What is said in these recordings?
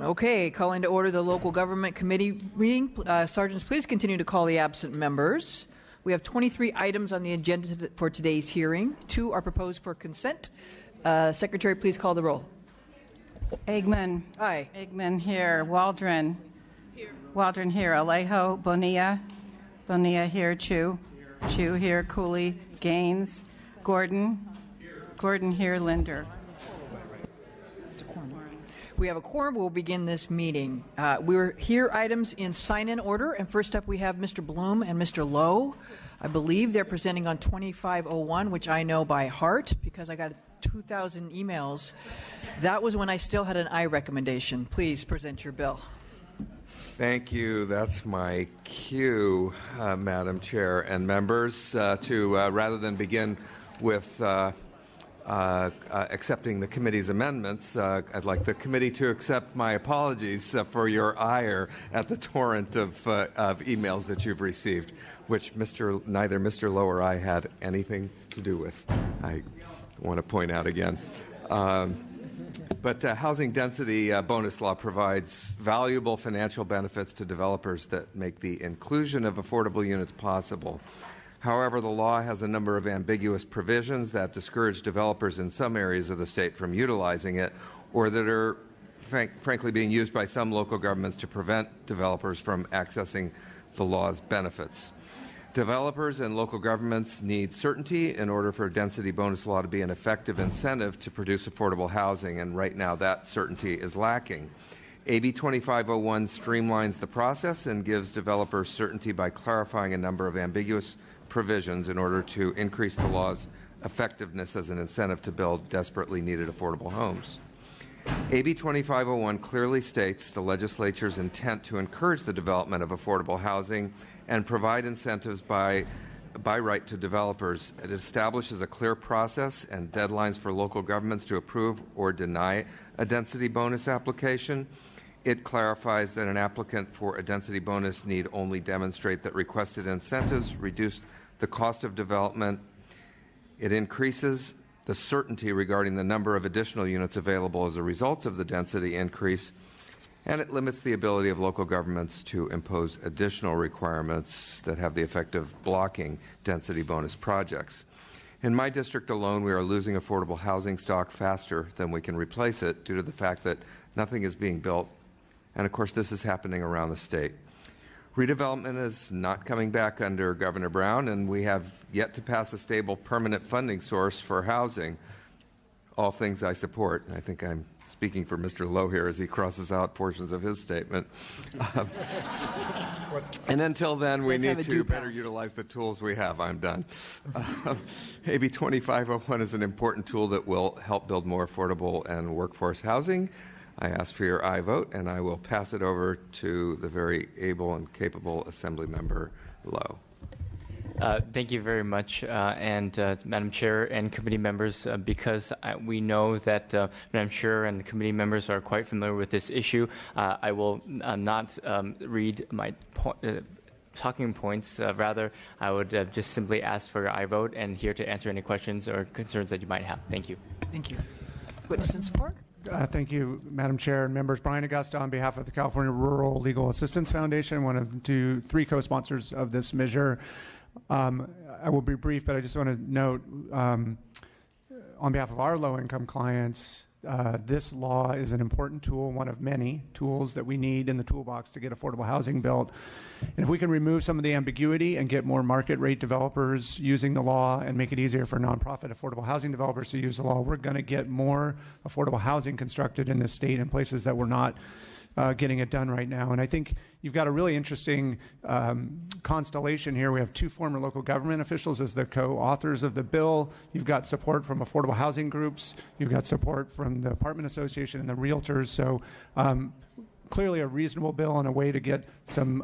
Okay, calling to order the local government committee meeting. Sergeants, please continue to call the absent members. We have 23 items on the agenda for today's hearing. 2 are proposed for consent. Secretary, please call the roll. Eggman. Aye. Eggman here. Waldron. Here. Waldron here. Alejo. Bonilla. Bonilla here. Chu. Chu here. Cooley. Gaines. Gordon. Gordon here. Linder. We have a quorum. We'll begin this meeting. We're here items in sign-in order, and first up we have Mr. Bloom and Mr. Lowe. I believe they're presenting on 2501, which I know by heart because I got 2,000 emails. That was when I still had an I recommendation. Please present your bill. Thank you. That's my cue, Madam Chair and members, to rather than begin with accepting the committee's amendments, I'd like the committee to accept my apologies for your ire at the torrent of emails that you've received, which neither Mr. Lowe or I had anything to do with. I want to point out again. But housing density bonus law provides valuable financial benefits to developers that make the inclusion of affordable units possible. However, the law has a number of ambiguous provisions that discourage developers in some areas of the state from utilizing it, or that are frankly being used by some local governments to prevent developers from accessing the law's benefits. Developers and local governments need certainty in order for a density bonus law to be an effective incentive to produce affordable housing, and right now that certainty is lacking. AB 2501 streamlines the process and gives developers certainty by clarifying a number of ambiguous provisions in order to increase the law's effectiveness as an incentive to build desperately needed affordable homes. AB 2501 clearly states the legislature's intent to encourage the development of affordable housing and provide incentives by right to developers. It establishes a clear process and deadlines for local governments to approve or deny a density bonus application. It clarifies that an applicant for a density bonus need only demonstrate that requested incentives reduce the cost of development. It increases the certainty regarding the number of additional units available as a result of the density increase, and it limits the ability of local governments to impose additional requirements that have the effect of blocking density bonus projects. In my district alone, we are losing affordable housing stock faster than we can replace it due to the fact that nothing is being built, and of course this is happening around the state. Redevelopment is not coming back under Governor Brown, and we have yet to pass a stable permanent funding source for housing, all things I support. I think I'm speaking for Mr. Lowe here as he crosses out portions of his statement. And until then, we need to better utilize the tools we have. I'm done. AB 2501 is an important tool that will help build more affordable and workforce housing. I ask for your aye vote, and I will pass it over to the very able and capable Assembly Member Lowe. Thank you very much, and Madam Chair and committee members, because we know that Madam Chair and the committee members are quite familiar with this issue, I will not read my talking points. Rather, I would just simply ask for your aye vote and here to answer any questions or concerns that you might have. Thank you. Thank you. Witness in support? Thank you, Madam Chair and members. Brian Augusta on behalf of the California Rural Legal Assistance Foundation, one of three co-sponsors of this measure. I will be brief, but I just want to note on behalf of our low-income clients, this law is an important tool, one of many tools that we need in the toolbox to get affordable housing built. And if we can remove some of the ambiguity and get more market rate developers using the law and make it easier for nonprofit affordable housing developers to use the law, we're going to get more affordable housing constructed in this state in places that we're not getting it done right now. And I think you've got a really interesting constellation here. We have two former local government officials as the co-authors of the bill. You've got support from affordable housing groups. You've got support from the apartment association and the realtors. So clearly a reasonable bill and a way to get some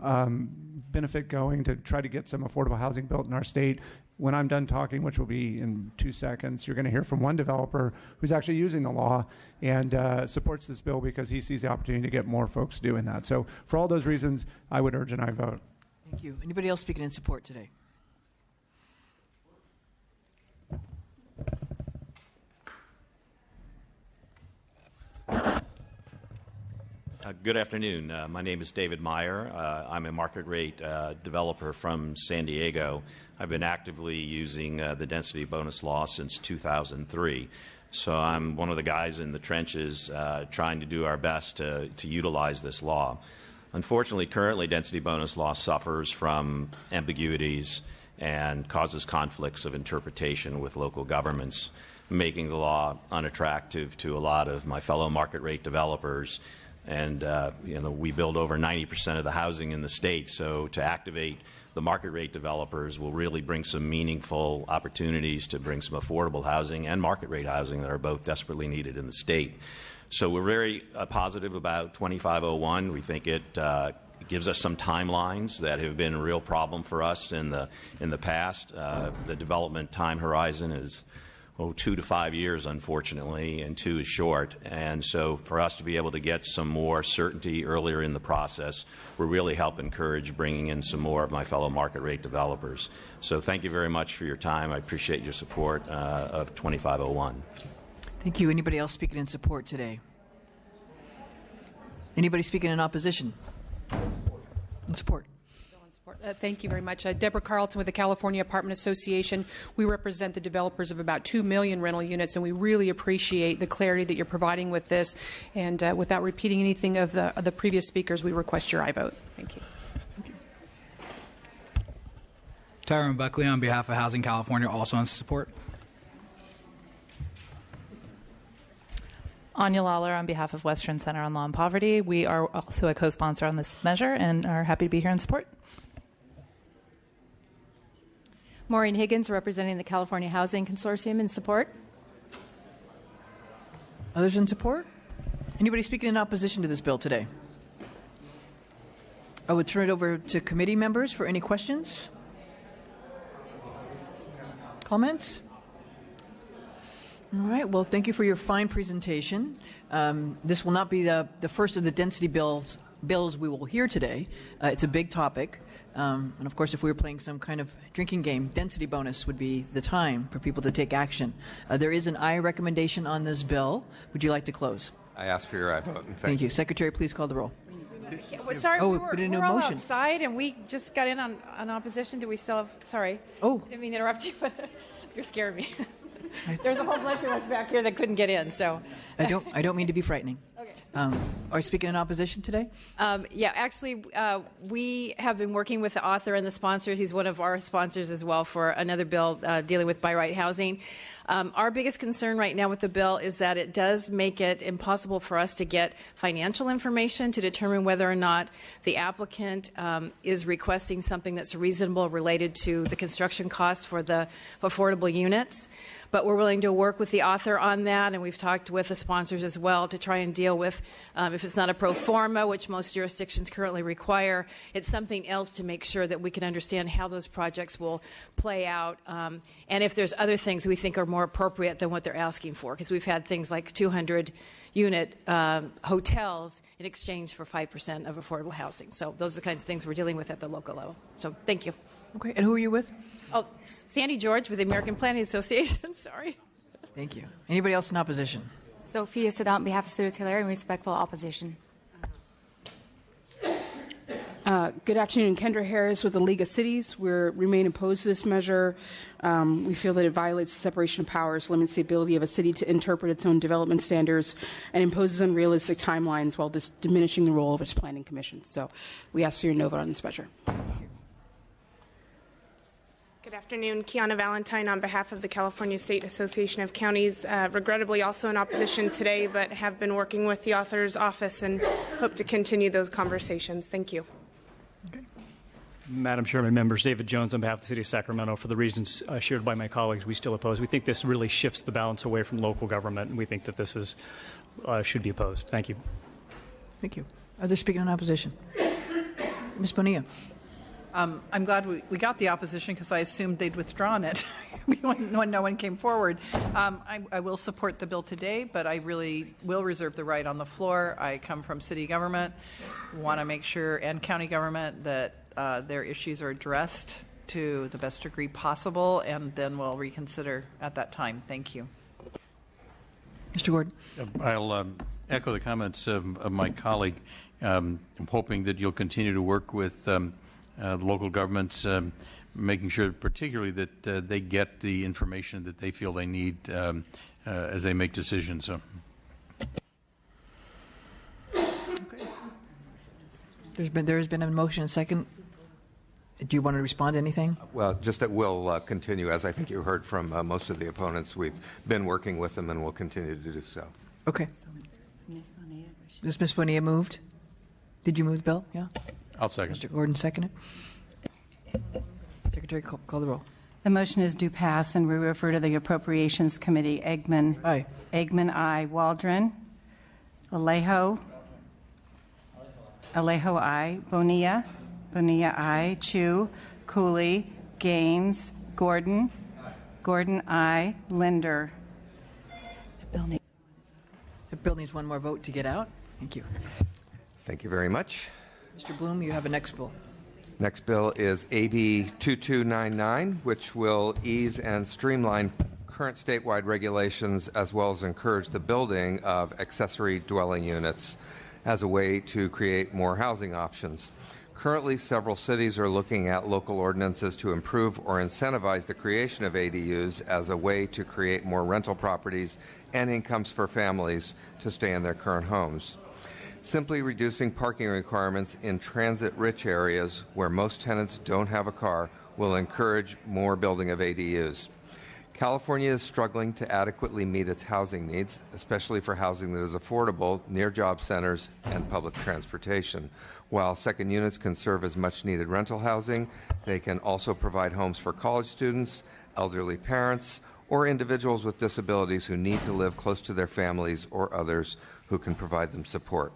benefit going to try to get some affordable housing built in our state. When I'm done talking, which will be in 2 seconds, you're going to hear from one developer who's actually using the law and supports this bill because he sees the opportunity to get more folks doing that. So for all those reasons, I would urge an aye vote. Thank you. Anybody else speaking in support today? Good afternoon. My name is David Meyer. I'm a market rate developer from San Diego. I've been actively using the density bonus law since 2003. So I'm one of the guys in the trenches trying to do our best to utilize this law. Unfortunately, currently density bonus law suffers from ambiguities and causes conflicts of interpretation with local governments, making the law unattractive to a lot of my fellow market rate developers. And we build over 90% of the housing in the state, so to activate the market rate developers will really bring some meaningful opportunities to bring some affordable housing and market rate housing that are both desperately needed in the state. So we're very positive about 2501. We think it gives us some timelines that have been a real problem for us in the past. The development time horizon is 2 to 5 years, unfortunately, and 2 is short. And so for us to be able to get some more certainty earlier in the process will really help encourage bringing in some more of my fellow market rate developers. So thank you very much for your time. I appreciate your support of 2501. Thank you. Anybody else speaking in support today? Anybody speaking in opposition? In support. Thank you very much. Deborah Carlton with the California Apartment Association. We represent the developers of about 2 million rental units, and we really appreciate the clarity that you're providing with this. And without repeating anything of the previous speakers, we request your aye vote. Thank you. Tyrone Buckley on behalf of Housing California, also in support. Anya Lawler on behalf of Western Center on Law and Poverty. We are also a co-sponsor on this measure and are happy to be here in support. Maureen Higgins representing the California Housing Consortium in support. Others in support? Anybody speaking in opposition to this bill today? I would turn it over to committee members for any questions. Comments? All right. Well, thank you for your fine presentation. This will not be the first of the density bills we will hear today. It's a big topic. And of course, if we were playing some kind of drinking game, density bonus would be the time for people to take action. There is an aye recommendation on this bill. Would you like to close? I ask for your aye vote. Thank you. Secretary, please call the roll. Well, sorry, Oh, we put it in we're a all motion. outside, and we just got in on opposition. Do we still have? Sorry. Oh. Didn't mean to interrupt you, but you're scaring me. There's a whole bunch of us back here that couldn't get in. So I don't mean to be frightening. Okay. Are you speaking in opposition today? Yeah, actually, we have been working with the author and the sponsors. He's one of our sponsors as well for another bill dealing with by right housing. Our biggest concern right now with the bill is that it does make it impossible for us to get financial information to determine whether or not the applicant is requesting something that's reasonable related to the construction costs for the affordable units. But we're willing to work with the author on that, and we've talked with the sponsors as well to try and deal with, if it's not a pro forma, which most jurisdictions currently require, it's something else to make sure that we can understand how those projects will play out, and if there's other things we think are more appropriate than what they're asking for, because we've had things like 200-unit hotels in exchange for 5% of affordable housing. So those are the kinds of things we're dealing with at the local level. So thank you. Okay. And who are you with? Oh, Sandy George with the American Planning Association. Sorry. Thank you. Anybody else in opposition? Sophia Sadal on behalf of City Taylor in respectful opposition. Good afternoon. Kendra Harris with the League of Cities. We remain opposed to this measure. We feel that it violates the separation of powers, limits the ability of a city to interpret its own development standards, and imposes unrealistic timelines while diminishing the role of its planning commission. So we ask for your no vote on this measure. Good afternoon. Kiana Valentine on behalf of the California State Association of Counties. Regrettably also in opposition today, but have been working with the author's office and hope to continue those conversations. Thank you. Okay. Madam Chairman, members, David Jones on behalf of the City of Sacramento. For the reasons shared by my colleagues, we still oppose. We think this really shifts the balance away from local government, and we think that this is should be opposed. Thank you. Thank you. Others speaking in opposition? Ms. Bonilla. I'm glad we got the opposition because I assumed they'd withdrawn it when no one came forward. I will support the bill today, but I really will reserve the right on the floor. I come from city government, want to make sure, and county government, that their issues are addressed to the best degree possible, and then we'll reconsider at that time. Thank you. Mr. Gordon. I'll echo the comments of my colleague. I'm hoping that you'll continue to work with the local governments, making sure particularly that they get the information that they feel they need as they make decisions. So. There has been a motion and second. Do you want to respond to anything? Well, just that we'll continue, as I think you heard from most of the opponents. We've been working with them and will continue to do so. Okay. Is Ms. Bonilla moved? Did you move the bill? Yeah. I'll second. Mr. Gordon seconded. Secretary, call the roll. The motion is due pass, and we refer to the Appropriations Committee. Eggman. Aye. Eggman, aye. Waldron. Alejo. Alejo, aye. Bonilla. Bonilla, aye. Chu. Cooley. Gaines. Gordon. Gordon, aye. Linder. The bill needs one more vote to get out. Thank you. Thank you very much. Mr. Bloom, you have a next bill. Next bill is AB 2299, which will ease and streamline current statewide regulations as well as encourage the building of accessory dwelling units as a way to create more housing options. Currently, several cities are looking at local ordinances to improve or incentivize the creation of ADUs as a way to create more rental properties and incomes for families to stay in their current homes. Simply reducing parking requirements in transit-rich areas where most tenants don't have a car will encourage more building of ADUs. California is struggling to adequately meet its housing needs, especially for housing that is affordable near job centers and public transportation. While second units can serve as much-needed rental housing, they can also provide homes for college students, elderly parents, or individuals with disabilities who need to live close to their families or others who can provide them support.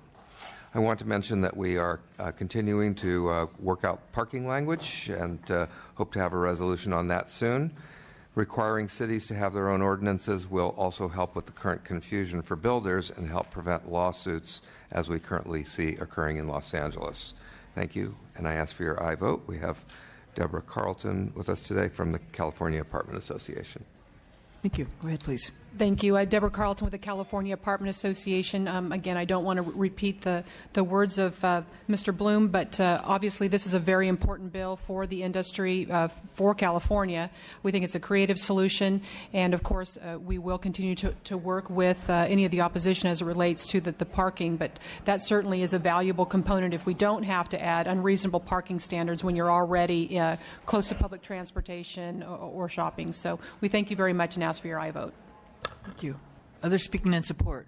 I want to mention that we are continuing to work out parking language and hope to have a resolution on that soon. Requiring cities to have their own ordinances will also help with the current confusion for builders and help prevent lawsuits as we currently see occurring in Los Angeles. Thank you, and I ask for your aye vote. We have Deborah Carlton with us today from the California Apartment Association. Thank you. Go ahead, please. Thank you. Deborah Carlton with the California Apartment Association. Again, I don't want to repeat the words of Mr. Bloom, but obviously this is a very important bill for the industry, for California. We think it's a creative solution, and of course we will continue to work with any of the opposition as it relates to the parking, but that certainly is a valuable component if we don't have to add unreasonable parking standards when you're already close to public transportation or shopping. So we thank you very much and ask for your aye vote. Thank you. Others speaking in support?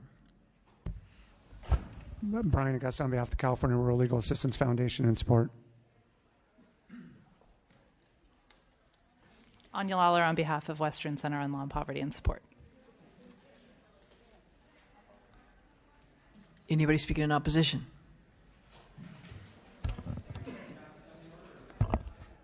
Brian Augusta on behalf of the California Rural Legal Assistance Foundation in support. Anya Lawler on behalf of Western Center on Law and Poverty in support. Anybody speaking in opposition?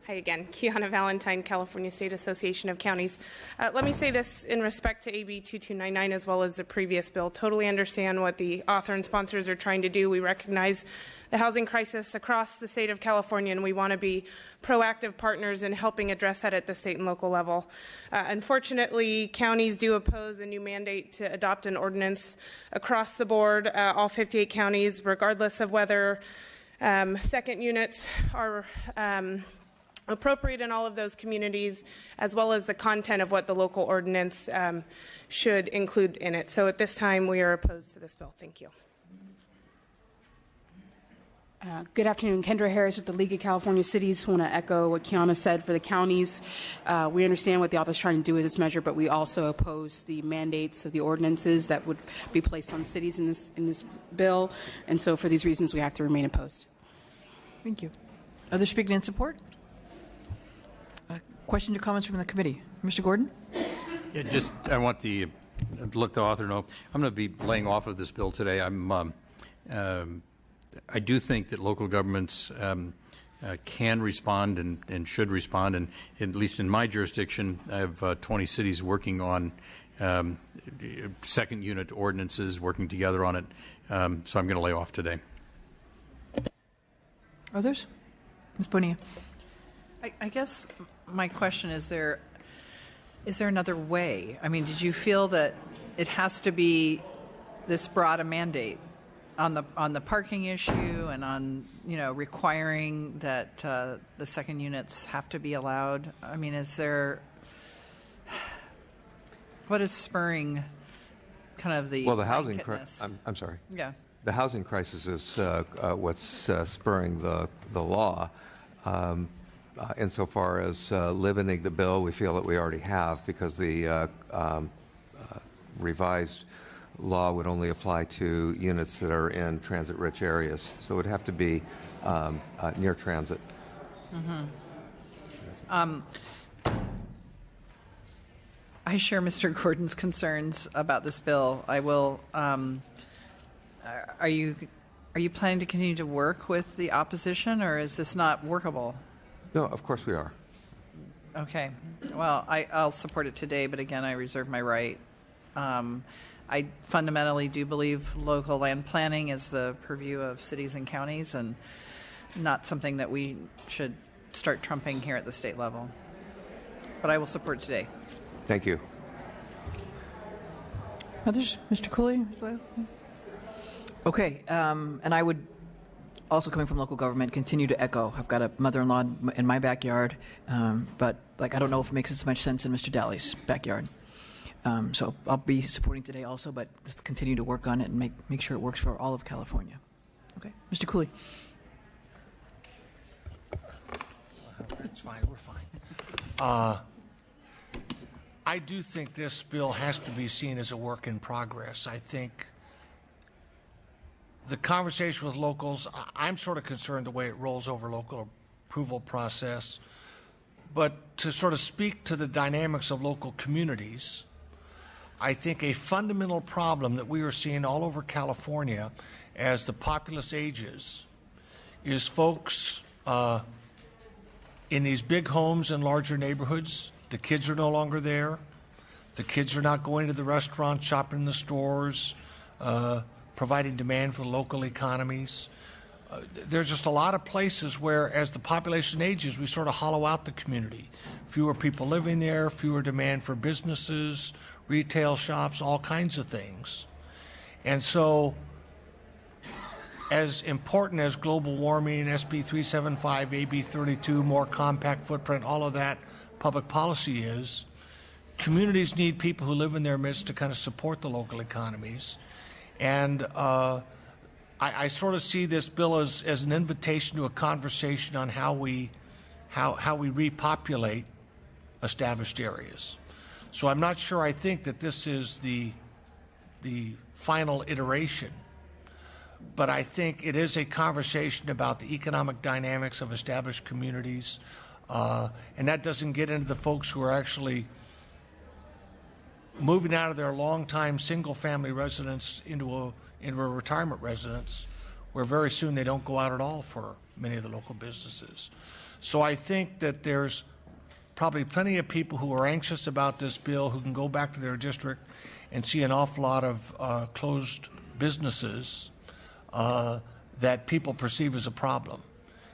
Hi again, Kiana Valentine, California State Association of Counties. Let me say this in respect to AB 2299 as well as the previous bill. Totally understand what the author and sponsors are trying to do. We recognize the housing crisis across the state of California, and we want to be proactive partners in helping address that at the state and local level. Unfortunately, counties do oppose a new mandate to adopt an ordinance across the board, all 58 counties, regardless of whether second units are appropriate in all of those communities, as well as the content of what the local ordinance should include in it. So at this time, we are opposed to this bill. Thank you. Good afternoon. Kendra Harris with the League of California Cities. I want to echo what Kiana said for the counties. We understand what the office is trying to do with this measure, but we also oppose the mandates of the ordinances that would be placed on cities in this bill. And so for these reasons, we have to remain opposed. Thank you. Others speaking in support? Questions or comments from the committee? Mr. Gordon? Yeah, I want to let the author know I'm going to be laying off of this bill today. I do think that local governments can respond and should respond, and at least in my jurisdiction, I have 20 cities working on second unit ordinances, working together on it. So I'm going to lay off today. Others? Ms. Bonilla. I guess my question is there another way? I mean, did you feel that it has to be this broad a mandate on the parking issue and on requiring that the second units have to be allowed. I mean, what is spurring kind of the housing crisis? I'm sorry. Yeah. The housing crisis is what's spurring the law. Insofar as limiting the bill, we feel that we already have, because the revised law would only apply to units that are in transit-rich areas. So it would have to be near transit. Mm-hmm. I share Mr. Gordon's concerns about this bill. I will. Are you planning to continue to work with the opposition, or is this not workable? No, of course we are. Okay. Well, I'll support it today, but again, I reserve my right. I fundamentally do believe local land planning is the purview of cities and counties, and not something that we should start trumping here at the state level. But I will support it today. Thank you. Others? Mr. Cooley? Okay. And I would also, coming from local government, continue to echo. I've got a mother-in-law in my backyard, but I don't know if it makes as much sense in Mr. Daly's backyard. So I'll be supporting today also, but just continue to work on it and make sure it works for all of California. Okay. Mr. Cooley. It's fine. We're fine. I do think this bill has to be seen as a work in progress. I think the conversation with locals, I'm sort of concerned the way it rolls over local approval process. But to sort of speak to the dynamics of local communities, I think a fundamental problem that we are seeing all over California as the populace ages is folks in these big homes in larger neighborhoods. The kids are no longer there. The kids are not going to the restaurants, shopping in the stores, providing demand for the local economies. There's just a lot of places where, as the population ages, we sort of hollow out the community. Fewer people living there, fewer demand for businesses, retail shops, all kinds of things. And so, as important as global warming, SB 375, AB 32, more compact footprint, all of that public policy is, communities need people who live in their midst to kind of support the local economies. And I sort of see this bill as an invitation to a conversation on how we repopulate established areas. So I'm not sure I think that this is the final iteration, but I think it is a conversation about the economic dynamics of established communities, and that doesn't get into the folks who are actually moving out of their long-time single-family residence into a retirement residence, where very soon they don't go out at all for many of the local businesses. So I think that there's probably plenty of people who are anxious about this bill who can go back to their district and see an awful lot of closed businesses that people perceive as a problem.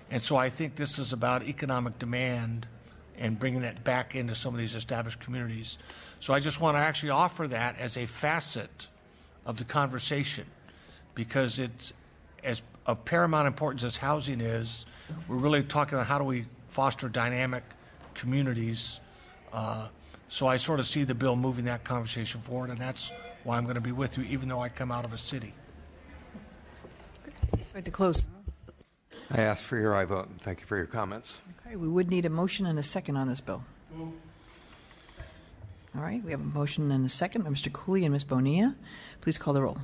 And so I think this is about economic demand and bringing that back into some of these established communities. So I just want to actually offer that as a facet of the conversation, because it's as of paramount importance as housing is. We're really talking about how do we foster dynamic communities. So I sort of see the bill moving that conversation forward, and that's why I'm going to be with you, even though I come out of a city. Right to close. I ask for your aye vote, and thank you for your comments. Okay, we would need a motion and a second on this bill. All right, we have a motion and a second by Mr. Cooley and Ms. Bonilla. Please call the roll.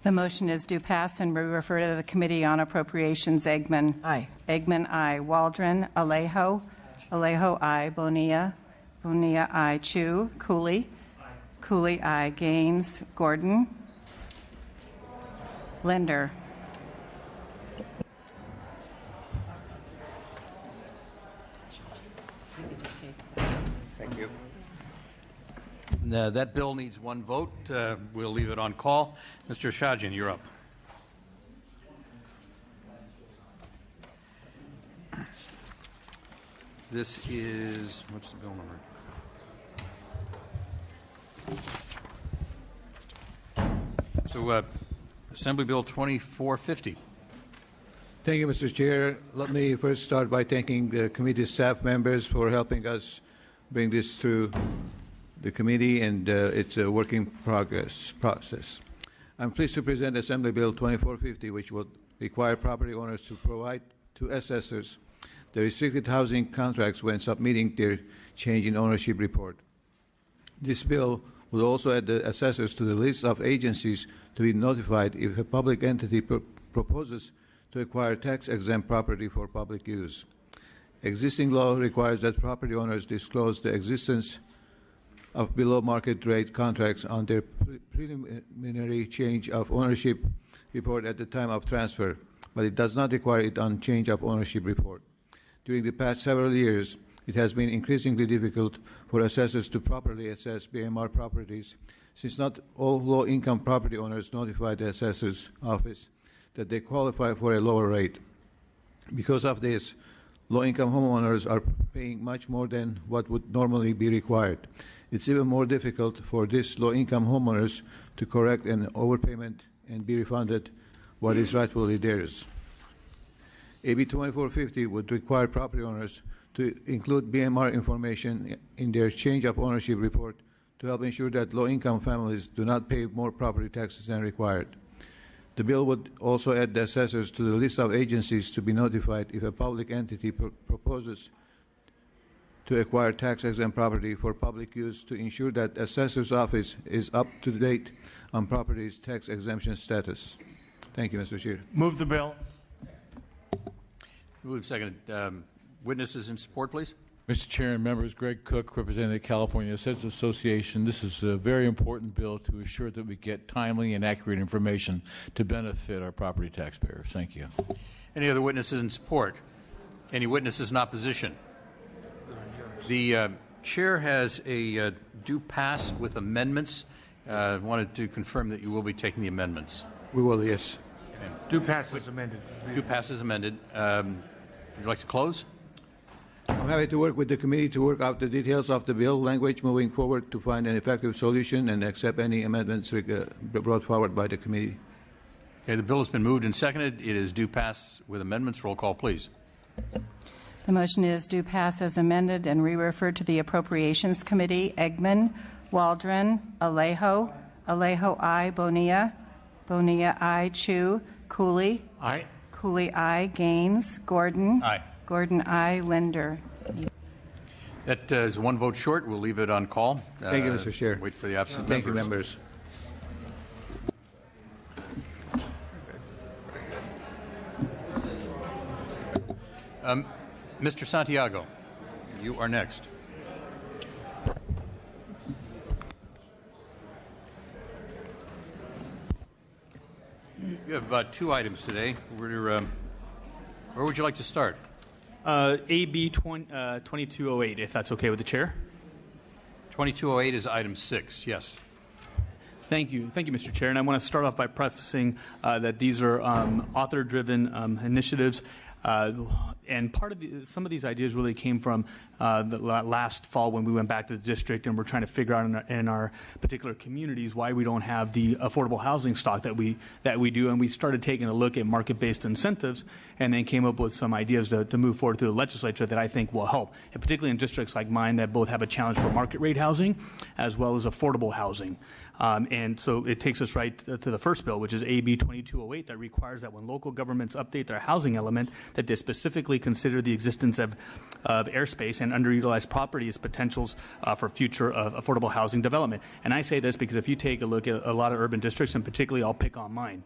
The motion is due pass and we refer to the Committee on Appropriations. Eggman. Aye. Eggman, aye. Waldron. Alejo. Alejo, aye. Bonilla. Bonilla, aye. Chu. Cooley. Cooley, aye. Gaines. Gordon. Linder. Thank you. That bill needs one vote. We'll leave it on call. Mr. Shajan, you're up. This is, what's the bill number? So, Assembly Bill 2450. Thank you, Mr. Chair. Let me first start by thanking the committee staff members for helping us bring this through the committee, and it's a working process. I'm pleased to present Assembly Bill 2450, which will require property owners to provide to assessors the restricted housing contracts when submitting their change in ownership report. This bill will also add the assessors to the list of agencies to be notified if a public entity proposes to acquire tax-exempt property for public use. Existing law requires that property owners disclose the existence of below-market rate contracts on their preliminary change of ownership report at the time of transfer, but it does not require it on change of ownership report. During the past several years, it has been increasingly difficult for assessors to properly assess BMR properties, since not all low-income property owners notify the assessor's office that they qualify for a lower rate. Because of this, low-income homeowners are paying much more than what would normally be required. It's even more difficult for these low-income homeowners to correct an overpayment and be refunded what is rightfully theirs. AB 2450 would require property owners to include BMR information in their change of ownership report to help ensure that low-income families do not pay more property taxes than required. The bill would also add the assessors to the list of agencies to be notified if a public entity proposes to acquire tax-exempt property for public use to ensure that assessor's office is up to date on property's tax exemption status. Thank you, Mr. Chair. Move the bill. Move second. Witnesses in support, please. Mr. Chair and members, Greg Cook, representing the California Assessors Association. This is a very important bill to ensure that we get timely and accurate information to benefit our property taxpayers. Thank you. Any other witnesses in support? Any witnesses in opposition? The chair has a due pass with amendments. Wanted to confirm that you will be taking the amendments. We will, yes. Okay. Due pass is amended. Due pass is amended. Would you like to close? I'm happy to work with the committee to work out the details of the bill language moving forward to find an effective solution and accept any amendments brought forward by the committee. Okay, the bill has been moved and seconded. It is due pass with amendments. Roll call, please. The motion is due pass as amended and re-referred to the Appropriations Committee. Eggman, Waldron, Alejo, Alejo I, Bonilla, Bonilla I, Chu, Cooley. Aye. Cooley I, Gaines, Gordon. Aye. Gordon I, Linder. That is one vote short. We'll leave it on call. Thank you, Mr. Chair. Wait for the absent Thank members. you, members. Mr. Santiago, you are next. You have two items today. Where would you like to start? AB 2208, if that's okay with the chair. 2208 is item 6, yes. Thank you, Mr. Chair. And I want to start off by prefacing that these are author-driven initiatives. And part of some of these ideas really came from the last fall when we went back to the district and we're trying to figure out in our particular communities why we don't have the affordable housing stock that we do. And we started taking a look at market-based incentives and then came up with some ideas to move forward through the legislature that I think will help, and particularly in districts like mine that both have a challenge for market rate housing as well as affordable housing. And so it takes us right to the first bill, which is AB 2208, that requires that when local governments update their housing element, that they specifically consider the existence of airspace and underutilized property as potentials for future affordable housing development. And I say this because if you take a look at a lot of urban districts, and particularly I'll pick on mine,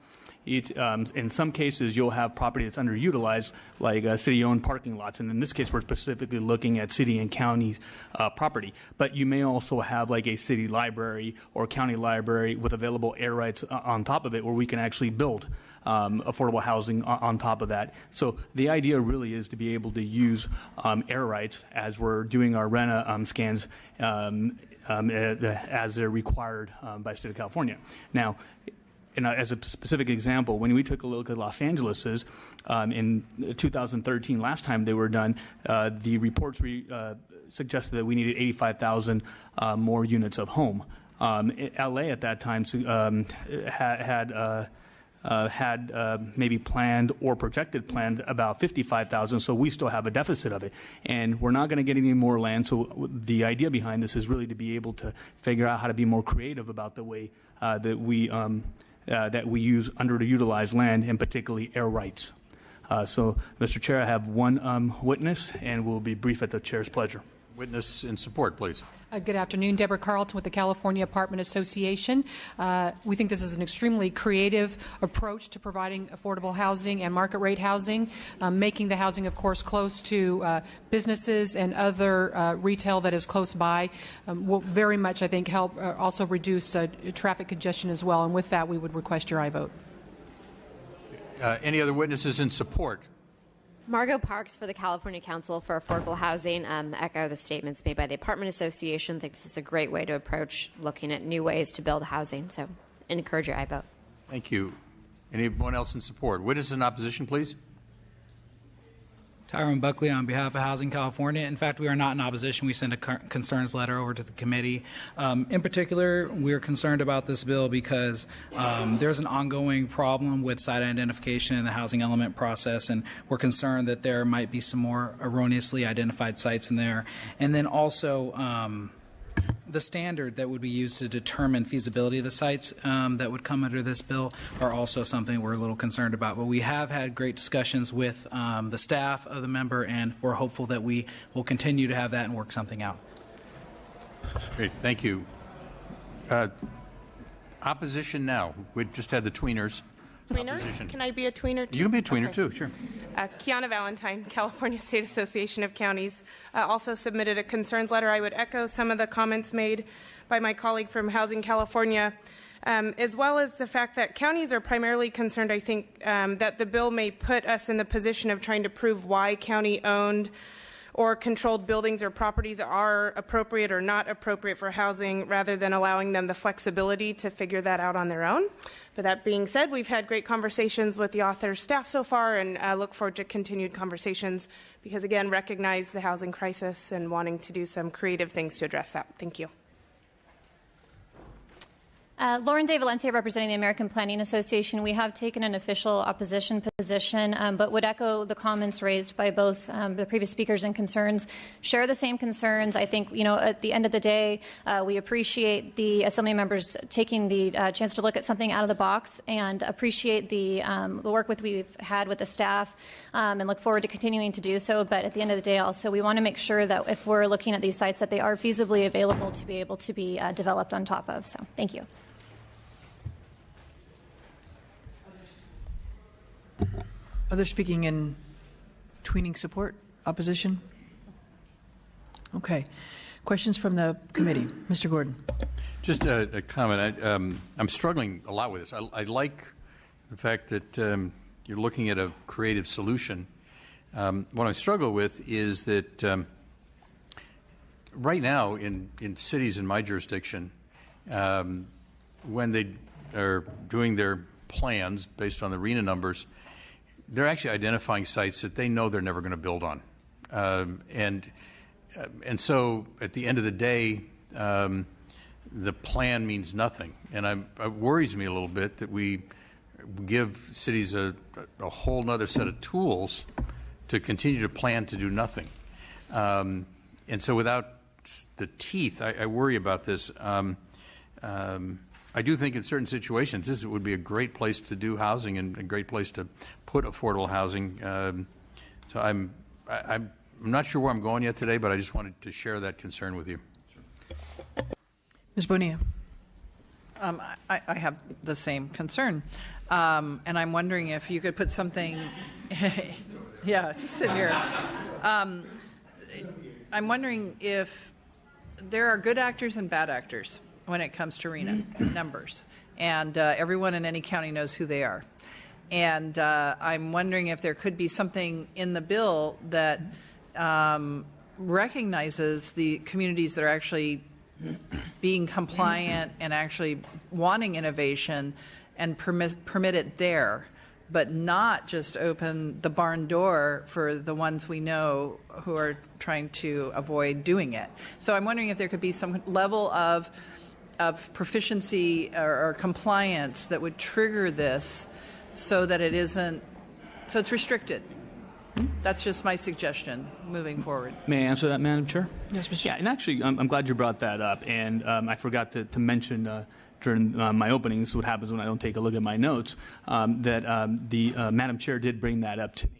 in some cases, you'll have property that's underutilized, like city-owned parking lots. And in this case, we're specifically looking at city and county property. But you may also have like a city library or county library with available air rights on top of it, where we can actually build affordable housing on top of that. So the idea really is to be able to use air rights as we're doing our RENA scans as they're required by the state of California. Now, and as a specific example, when we took a look at Los Angeles's in 2013, last time they were done, the reports suggested that we needed 85,000 more units of home LA at that time had maybe planned or projected planned about 55,000, so we still have a deficit of it. And we're not going to get any more land, so the idea behind this is really to be able to figure out how to be more creative about the way that we use underutilized land, and particularly air rights. So, Mr. Chair, I have one witness, and we'll be brief at the Chair's pleasure. Witness in support, please. Good afternoon. Deborah Carlton with the California Apartment Association. We think this is an extremely creative approach to providing affordable housing and market rate housing, making the housing, of course, close to businesses and other retail that is close by will very much, I think, help also reduce traffic congestion as well. And with that, we would request your aye vote. Any other witnesses in support? Margot Parks for the California Council for Affordable Housing. Echo the statements made by the Apartment Association. I think this is a great way to approach looking at new ways to build housing. So encourage your aye vote. Thank you. Anyone else in support? Witness in opposition, please. Tyrone Buckley on behalf of Housing California. In fact, we are not in opposition. We sent a concerns letter over to the committee. In particular, we're concerned about this bill because there's an ongoing problem with site identification in the housing element process, and we're concerned that there might be some more erroneously identified sites in there. And then also the standard that would be used to determine feasibility of the sites that would come under this bill are also something we're a little concerned about. But we have had great discussions with the staff of the member, and we're hopeful that we will continue to have that and work something out. Great, thank you. Opposition now. We just had the tweeners. Tweener? Can I be a tweener too? You can be a tweener okay. too, sure. Kiana Valentine, California State Association of Counties, also submitted a concerns letter. I would echo some of the comments made by my colleague from Housing California, as well as the fact that counties are primarily concerned, I think, that the bill may put us in the position of trying to prove why county-owned or controlled buildings or properties are appropriate or not appropriate for housing, rather than allowing them the flexibility to figure that out on their own. But that being said, we've had great conversations with the author's staff so far, and look forward to continued conversations because, again, recognize the housing crisis and wanting to do some creative things to address that. Thank you. Lauren De Valencia, representing the American Planning Association. We have taken an official opposition position, but would echo the comments raised by both the previous speakers and concerns. Share the same concerns. I think, at the end of the day, we appreciate the Assembly members taking the chance to look at something out of the box, and appreciate the work we've had with the staff, and look forward to continuing to do so. But at the end of the day, also, we want to make sure that if we're looking at these sites, that they are feasibly available to be able to be developed on top of. So, thank you. Others speaking in tweening support, opposition? Okay. Questions from the committee? Mr. Gordon. Just a comment. I'm struggling a lot with this. I like the fact that you're looking at a creative solution. What I struggle with is that right now in cities in my jurisdiction, when they are doing their plans based on the RENA numbers, they're actually identifying sites that they know they're never going to build on. And so at the end of the day, the plan means nothing. And it worries me a little bit that we give cities a whole other set of tools to continue to plan to do nothing. And so without the teeth, I worry about this. I do think in certain situations this would be a great place to do housing and a great place to put affordable housing. So I'm not sure where I'm going yet today, but I just wanted to share that concern with you. Ms. Bonilla. I have the same concern, and I'm wondering if you could put something. Yeah, just sit here. I'm wondering if there are good actors and bad actors when it comes to RENA numbers, and everyone in any county knows who they are. And I'm wondering if there could be something in the bill that recognizes the communities that are actually being compliant and actually wanting innovation and permit it there, but not just open the barn door for the ones we know who are trying to avoid doing it. So I'm wondering if there could be some level of of proficiency or compliance that would trigger this so that it isn't, so it's restricted. That's just my suggestion moving forward. May I answer that, Madam Chair? Yes, Mr. Yeah, and actually, I'm glad you brought that up. And I forgot to mention during my openings what happens when I don't take a look at my notes, that the Madam Chair did bring that up to me.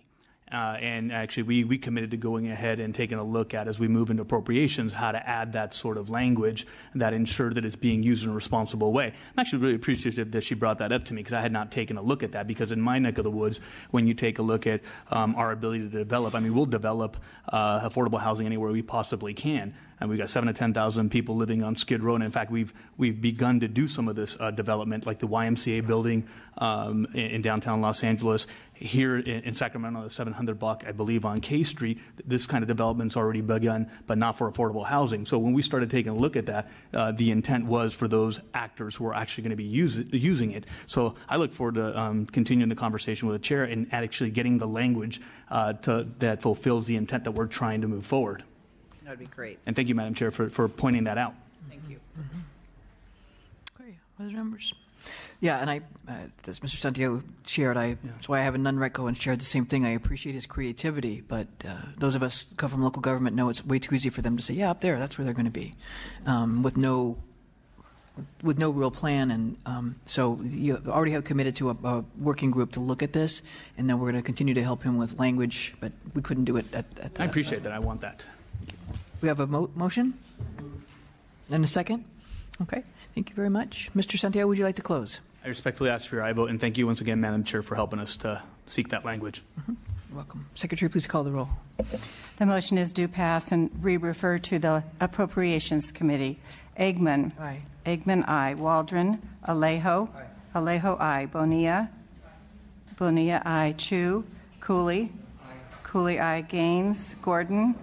And actually, we committed to going ahead and taking a look at, as we move into appropriations, how to add that sort of language that ensure that it's being used in a responsible way. I'm actually really appreciative that she brought that up to me, because I had not taken a look at that. Because in my neck of the woods, when you take a look at our ability to develop, I mean, we'll develop affordable housing anywhere we possibly can. And we've got 7,000 to 10,000 people living on Skid Row. And in fact, we've begun to do some of this development, like the YMCA building in downtown Los Angeles. Here in Sacramento, the 700 block, I believe, on K Street, this kind of development's already begun, but not for affordable housing. So when we started taking a look at that, the intent was for those actors who are actually going to be using it. So I look forward to continuing the conversation with the chair and actually getting the language that fulfills the intent that we're trying to move forward. That would be great. And thank you, Madam Chair, for pointing that out. Thank you. Okay, other members? Yeah, and as Mr. Santiago shared, that's why I have a non-reco and shared the same thing. I appreciate his creativity, but those of us who come from local government know it's way too easy for them to say, yeah, up there, that's where they're going to be, with no real plan. And so you already have committed to a working group to look at this, and then we're going to continue to help him with language, but we couldn't do it at the... I appreciate that. I want that. We have a motion and a second? Okay, thank you very much. Mr. Santiago, would you like to close? I respectfully ask for your aye vote, and thank you once again, Madam Chair, for helping us to seek that language. You're welcome. Secretary, please call the roll. The motion is due pass and re-refer to the Appropriations Committee. Eggman. Aye. Eggman, aye. Waldron. Alejo. Aye. Alejo, aye. Bonilla. Bonilla, aye. Chu. Cooley. Aye. Cooley, aye. Gaines. Gordon.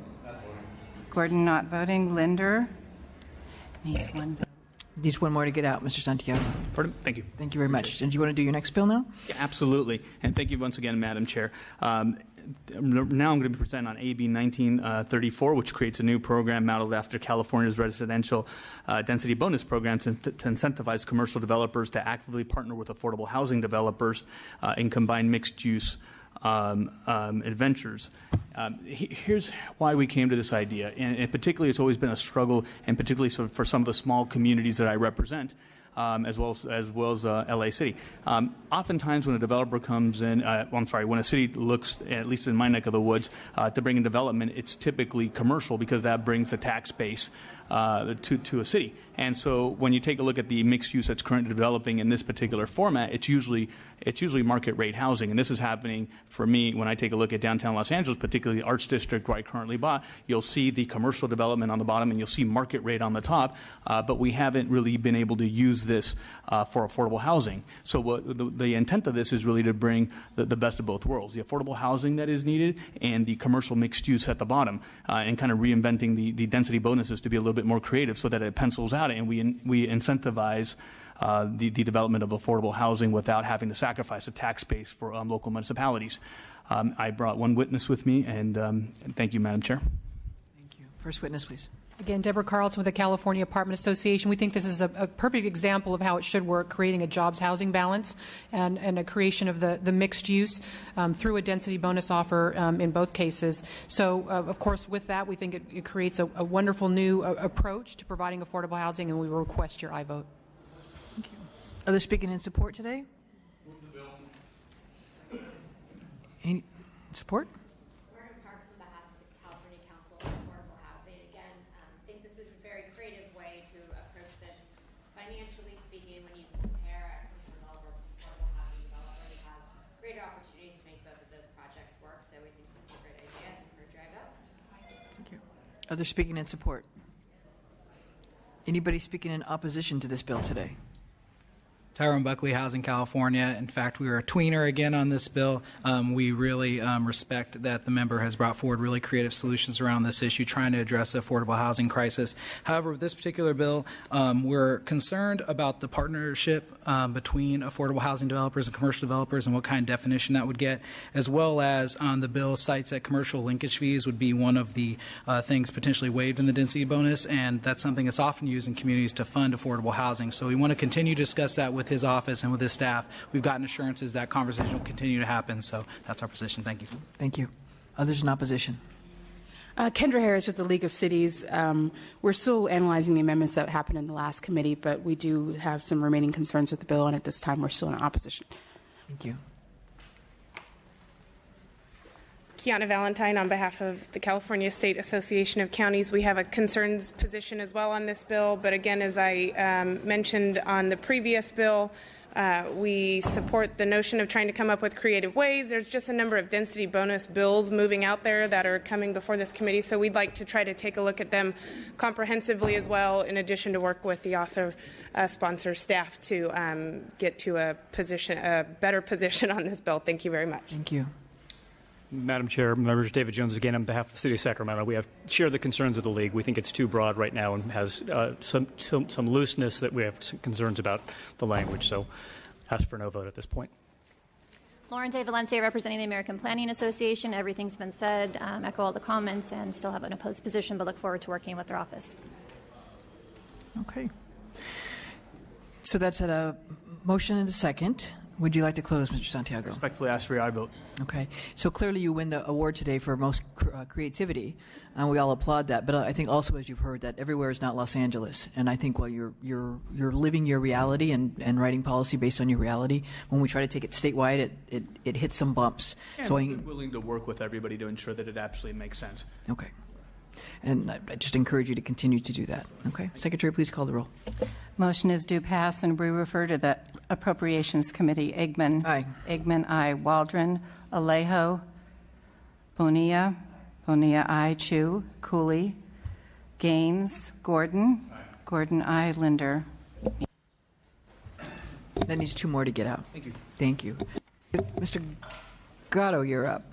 Gordon not voting. Linder. Needs one vote. Needs one more to get out, Mr. Santiago. Pardon? Thank you. Thank you very much. And do you want to do your next bill now? Yeah, absolutely. And thank you once again, Madam Chair. Now I'm going to be presenting on AB 1934, which creates a new program modeled after California's residential density bonus program to incentivize commercial developers to actively partner with affordable housing developers in combined mixed-use adventures. Here's why we came to this idea, and particularly it's always been a struggle, and particularly for some of the small communities that I represent, as well as LA City. Oftentimes when a developer comes in, when a city looks, at least in my neck of the woods, to bring in development, it's typically commercial because that brings the tax base to a city. And so when you take a look at the mixed use that's currently developing in this particular format, it's usually market rate housing. And this is happening for me when I take a look at downtown Los Angeles, particularly the Arts District where I currently bought. You'll see the commercial development on the bottom and you'll see market rate on the top, but we haven't really been able to use this for affordable housing. So the intent of this is really to bring the best of both worlds, the affordable housing that is needed and the commercial mixed use at the bottom, and kind of reinventing the density bonuses to be a little bit more creative so that it pencils out and we incentivize the development of affordable housing without having to sacrifice a tax base for local municipalities. I brought one witness with me, and thank you, Madam Chair. Thank you. First witness, please. Again, Deborah Carlton with the California Apartment Association. We think this is a perfect example of how it should work, creating a jobs housing balance and a creation of the mixed use through a density bonus offer in both cases. So, of course, with that, we think it creates a wonderful new approach to providing affordable housing, and we will request your aye vote. Thank you. Others speaking in support today? Any support? Others speaking in support? Anybody speaking in opposition to this bill today? Tyrone Buckley, Housing California. In fact, we are a tweener again on this bill. We really respect that the member has brought forward really creative solutions around this issue, trying to address the affordable housing crisis. However, with this particular bill, we're concerned about the partnership between affordable housing developers and commercial developers and what kind of definition that would get, as well as the bill cites that commercial linkage fees would be one of the things potentially waived in the density bonus, and that's something that's often used in communities to fund affordable housing. So we want to continue to discuss that with his office and with his staff. We've gotten assurances that conversation will continue to happen, so that's our position. Thank you. Thank you. Others in opposition? Kendra Harris with the League of Cities. We're still analyzing the amendments that happened in the last committee, but we do have some remaining concerns with the bill, and at this time we're still in opposition. Thank you. Kiana Valentine on behalf of the California State Association of Counties. We have a concerns position as well on this bill, but again, as I mentioned on the previous bill, we support the notion of trying to come up with creative ways. There's just a number of density bonus bills moving out there that are coming before this committee, so we'd like to try to take a look at them comprehensively as well, in addition to work with the author sponsor staff to get to a better position on this bill. Thank you very much. Thank you. Madam Chair, members, David Jones again on behalf of the City of Sacramento. We have shared the concerns of the League. We think it's too broad right now and has some looseness that we have some concerns about the language. So ask for no vote at this point. Lauren De Valencia, representing the American Planning Association. Everything's been said. Echo all the comments and still have an opposed position, but look forward to working with their office. Okay. So that's at a motion and a second. Would you like to close, Mr. Santiago? Respectfully ask for your aye vote. Okay. So clearly you win the award today for most creativity, and we all applaud that. But I think also, as you've heard, that everywhere is not Los Angeles. And I think while you're living your reality and writing policy based on your reality, when we try to take it statewide, it hits some bumps. And so we're willing to work with everybody to ensure that it absolutely makes sense. Okay. And I just encourage you to continue to do that. Okay. Secretary, please call the roll. Motion is due pass, and we refer to the Appropriations Committee. Eggman. Aye. Eggman, aye. Waldron. Alejo. Bonilla. Bonilla, aye. Chu. Cooley. Gaines. Gordon. Aye. Gordon, aye. Linder. That needs two more to get out. Thank you. Thank you. Mr. Gatto, you're up.